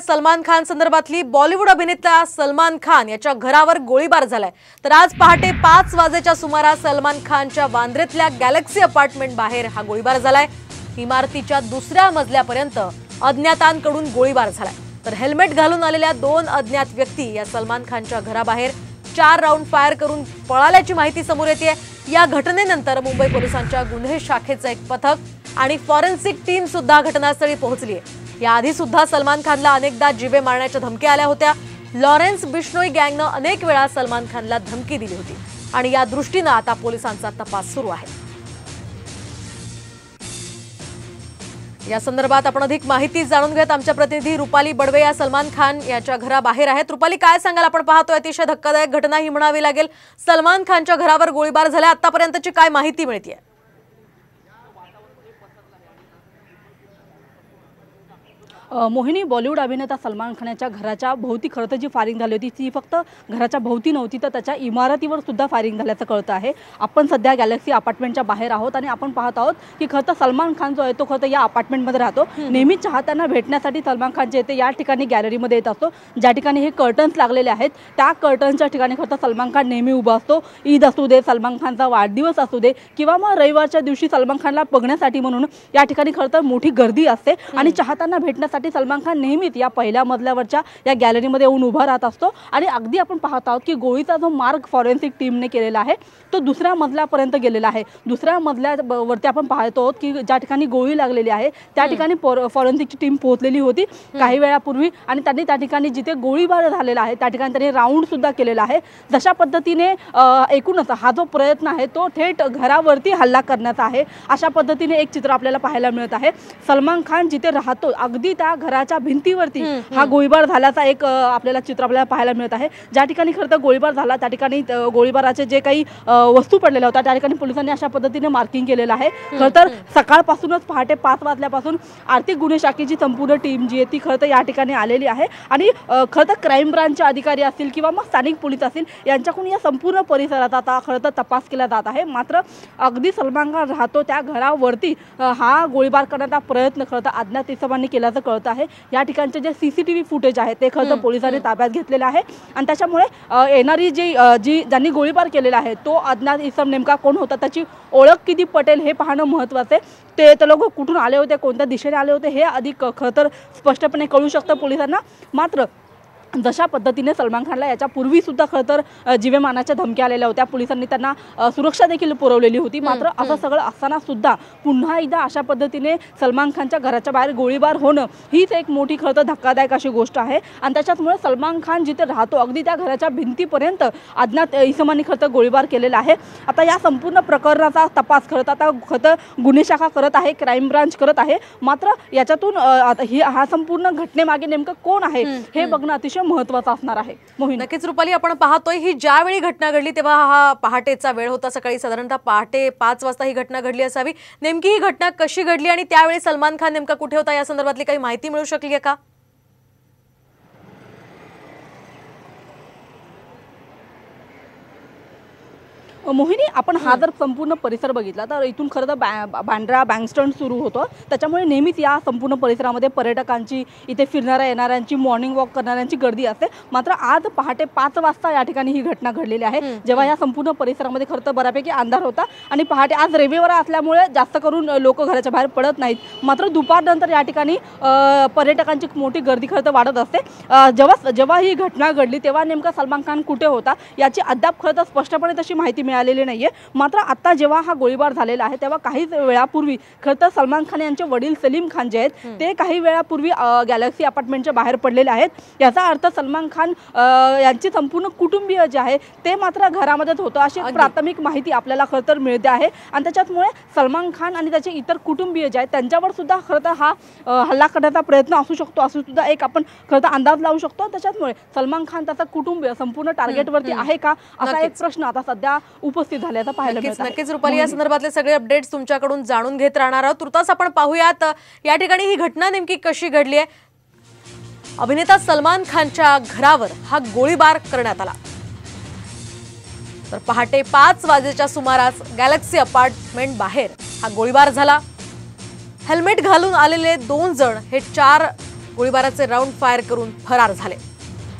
सलमान खान संदर्भातली बॉलिवूड अभिनेता सलमान खान याच्या घरावर गोळीबार झालाय। तर आज पहाटे 5 वाजेच्या सुमारास सलमान खानच्या वांद्र्यातल्या गॅलेक्सी अपार्टमेंट बाहेर हा गोळीबार झालाय। इमारतीच्या दुसऱ्या मजल्यापर्यंत अज्ञातांकडून गोळीबार झालाय। तर हेल्मेट घालून आलेल्या 2 अज्ञात व्यक्ती या सलमान खानच्या घराबाहेर 4 राऊंड फायर करून पळाल्याची माहिती समोर येते। या घटनेनंतर मुंबई पोलिसांच्या गुन्हे शाखेचं एक पथक आणि फॉरेन्सिक टीम सुद्धा घटनास्थळी पोहोचली आहे। याआधी सुद्धा सलमान खानला अनेकदा जीवे मारण्याच्या धमक्या आल्या होत्या। लॉरेन्स बिश्नोई गँगने अनेक वेळा सलमान खानला धमकी दिली होती आणि या दृष्टीने आता पोलिसांचा तपास सुरू आहे। या संदर्भात आपण अधिक माहिती जाणून घेत आमच्या प्रतिनिधी रुपाली बडवे या सलमान खान याच्या घराबाहेर आहेत। रुपाली, काय सांगाल? आपण पाहतोय अतिशय धक्कादायक घटना ही म्हणावी लागेल। सलमान खानच्या घरावर गोळीबार झाला, आतापर्यंतची काय माहिती मिळतेय? मोहिनी, बॉलिवूड अभिनेता सलमान खानच्या घराच्या भोवती खरं तर जी फायरिंग झाली होती ती फक्त घराच्या भोवती नव्हती, तर त्याच्या इमारतीवर सुद्धा फायरिंग झाल्याचं कळतं आहे। आपण सध्या गॅलेक्सी अपार्टमेंटच्या बाहेर आहोत आणि आपण पाहत आहोत की खरं तर सलमान खान जो आहे तो खरं तर या अपार्टमेंटमध्ये राहतो। नेहमी चाहत्यांना भेटण्यासाठी सलमान खान जे येते या ठिकाणी गॅलरीमध्ये येत असतो, ज्या ठिकाणी हे कर्टन्स लागलेले आहेत त्या कर्टन्सच्या ठिकाणी खरं तर सलमान खान नेहमी उभा असतो। ईद असू दे, सलमान खानचा वाढदिवस असू दे किंवा मग रविवारच्या दिवशी सलमान खानला बघण्यासाठी म्हणून या ठिकाणी खरं तर मोठी गर्दी असते आणि चाहत्यांना भेटण्यासाठी सलमान खान नेहमीच या पहिल्या मजल्यावरच्या या गॅलरीमध्ये येऊन उभा राहत असतो। आणि अगदी आपण पाहत आहोत की गोळीचा जो मार्ग फॉरेन्सिक टीमने केलेला आहे तो दुसऱ्या मजल्यापर्यंत गेलेला आहे। दुसऱ्या मजल्यावरती आपण पाहतो आहोत की ज्या ठिकाणी गोळी लागलेली आहे त्या ठिकाणी फॉरेन्सिकची टीम पोहोचलेली होती काही वेळापूर्वी आणि त्यांनी त्या ठिकाणी जिथे गोळीबार झालेला आहे त्या ठिकाणी त्यांनी राऊंड सुद्धा केलेला आहे। जशा पद्धतीने एकूणच हा जो प्रयत्न आहे तो थेट घरावरती हल्ला करण्याचा आहे अशा पद्धतीने एक चित्र आपल्याला पाहायला मिळत आहे। सलमान खान जिथे राहतो अगदी त्या घराच्या भिंतीवरती हा गोळीबार झाल्याचा एक आपल्याला चित्र आपल्याला पाहायला मिळत आहे। ज्या ठिकाणी खरं तर गोळीबार झाला त्या ठिकाणी गोळीबाराचे जे काही वस्तू पडलेल्या होत्या त्या ठिकाणी पोलिसांनी अशा पद्धतीने मार्किंग केलेलं आहे। खरं तर सकाळपासूनच पहाटे 5 वाजल्यापासून आर्थिक गुन्हे शाखेची संपूर्ण टीम जी आहे ती खरं तर या ठिकाणी आलेली आहे आणि खरं तर क्राईम ब्रांचचे अधिकारी असतील किंवा मग स्थानिक पोलीस असतील यांच्याकडून या संपूर्ण परिसराचा आता खरं तर तपास केला जात आहे। मात्र अगदी सलमान खान राहतो त्या घरावरती हा गोळीबार करण्याचा प्रयत्न खरं तर अज्ञात इसमांनी केल्याचं कळतं आहे। या ठिकाणचे जे सीसीटीव्ही फुटेज आहे ते खरं तर पोलिसांनी ताब्यात घेतलेले आहे आणि त्याच्यामुळे येणारी ज्यांनी गोळीबार केलेला आहे तो अज्ञात इसम नेमका कोण होता, त्याची ओळख किती पटेल हे पाहणं महत्त्वाचं आहे। ते लोक कुठून आले होते, कोणत्या दिशेने आले होते हे अधिक खरं तर स्पष्टपणे कळू शकतं पोलिसांना। मात्र जशा पद्धतीने सलमान खानला याच्या पूर्वी सुद्धा खरं तर जीवेमानाच्या धमक्या आलेल्या होत्या, पोलिसांनी त्यांना सुरक्षा देखील पुरवलेली होती। मात्र असं सगळं असताना सुद्धा पुन्हा एकदा अशा पद्धतीने सलमान खानच्या घराच्या बाहेर गोळीबार होणं हीच एक मोठी खरं तर धक्कादायक अशी गोष्ट आहे आणि त्याच्यामुळे सलमान खान जिथे राहतो अगदी त्या घराच्या भिंतीपर्यंत अज्ञात इसमांनी खरं तर गोळीबार केलेला आहे। आता या संपूर्ण प्रकरणाचा तपास खरं तर गुन्हे शाखा करत आहे, क्राईम ब्रांच करत आहे। मात्र याच्यातून हा संपूर्ण घटनेमागे नेमकं कोण आहे हे बघणं अतिशय महत्त्वाचं असणार आहे। मोहिनी, नक्कीच रुपाली, आपण पाहतोय ही ज्यावेळी घटना घडली तेव्हा हा पहाटेचा वेळ होता, सकाळी साधारणतः पहाटे 5 वाजता ही घटना घडली असावी। नेमकी ही घटना कशी घडली आणि त्यावेळी सलमान खान नेमका कुठे होता या संदर्भातली काही माहिती मिळू शकली आहे का? मोहिनी, आपण हा जर संपूर्ण परिसर बघितला तर इथून खरं तर बांद्रा बँकस्टँड सुरू होतं, त्याच्यामुळे नेहमीच या संपूर्ण परिसरामध्ये पर्यटकांची, इथे फिरणाऱ्या येणाऱ्यांची, मॉर्निंग वॉक करणाऱ्यांची गर्दी असते। मात्र आज पहाटे 5 वाजता या ठिकाणी ही घटना घडलेली आहे, जेव्हा या संपूर्ण परिसरामध्ये खरं तर बऱ्यापैकी अंधार होता आणि पहाटे आज रविवार असल्यामुळे जास्त करून लोक घराच्या बाहेर पडत नाहीत। मात्र दुपारनंतर या ठिकाणी पर्यटकांची मोठी गर्दी खरं तर वाढत असते। जेव्हा ही घटना घडली तेव्हा नेमका सलमान खान कुठे होता याची अद्याप खरं तर स्पष्टपणे तशी माहिती मिळालेली नाहीये। मात्र आता जेव्हा हा गोळीबार झालेला आहे तेव्हा काही वेळापूर्वी खरं तर सलमान खान यांचे वडील सलीम खान जे आहेत ते काही वेळापूर्वी गॅलेक्सी अपार्टमेंटच्या बाहेर पडलेले आहेत। याचा अर्थ सलमान खान यांची संपूर्ण कुटुंबीय जे आहे ते मात्र घरामध्येच होतं अशी प्राथमिक माहिती आपल्याला खरं तर मिळते आहे आणि त्याच्यामुळे सलमान खान आणि त्याचे इतर कुटुंबीय जे आहेत त्यांच्यावर सुद्धा खरं तर हा हल्ला करण्याचा प्रयत्न असू शकतो असं सुद्धा एक आपण खरं तर अंदाज लावू शकतो। त्याच्यामुळे सलमान खान त्याचा कुटुंबीय संपूर्ण टार्गेटवरती आहे का असा एक प्रश्न आता सध्या उपस्थित झाल्याचा पाहायला मिळत आहे। नक्कीच रुपाली, या संदर्भातले सगळे अपडेट्स तुमच्याकडून जाणून घेत राहणार आहोत। तुर्तास आपण पाहूयात या ठिकाणी ही घटना नेमकी कशी घडली आहे। अभिनेता सलमान खानच्या घरावर हा गोळीबार करण्यात आला। तर पहाटे 5 वाजेच्या सुमारास गॅलेक्सी अपार्टमेंट बाहेर हा गोळीबार झाला। हेल्मेट घालून आलेले 2 जण हे 4 गोळीबाराचे राऊंड फायर करून फरार झाले।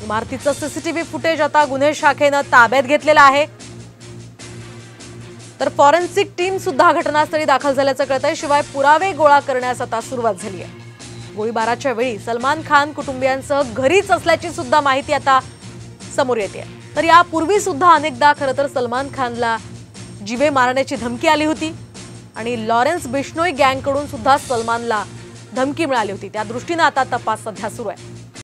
इमारतीचं सीसीटीव्ही फुटेज आता गुन्हे शाखेनं ताब्यात घेतलेलं आहे। तर फॉरेन्सिक टीम सुद्धा घटनास्थळी दाखल झाल्याचं कळतंय। शिवाय पुरावे गोळा करण्यास आता सुरुवात झाली आहे। गोळीबाराच्या वेळी सलमान खान कुटुंबियांसह घरीच असल्याची सुद्धा माहिती आता समोर येते। तर यापूर्वी सुद्धा अनेकदा खरं तर सलमान खानला जीवे मारण्याची धमकी आली होती आणि लॉरेन्स बिश्नोई गँगकडून सुद्धा सलमानला धमकी मिळाली होती। त्या दृष्टीने आता तपास सध्या सुरू आहे।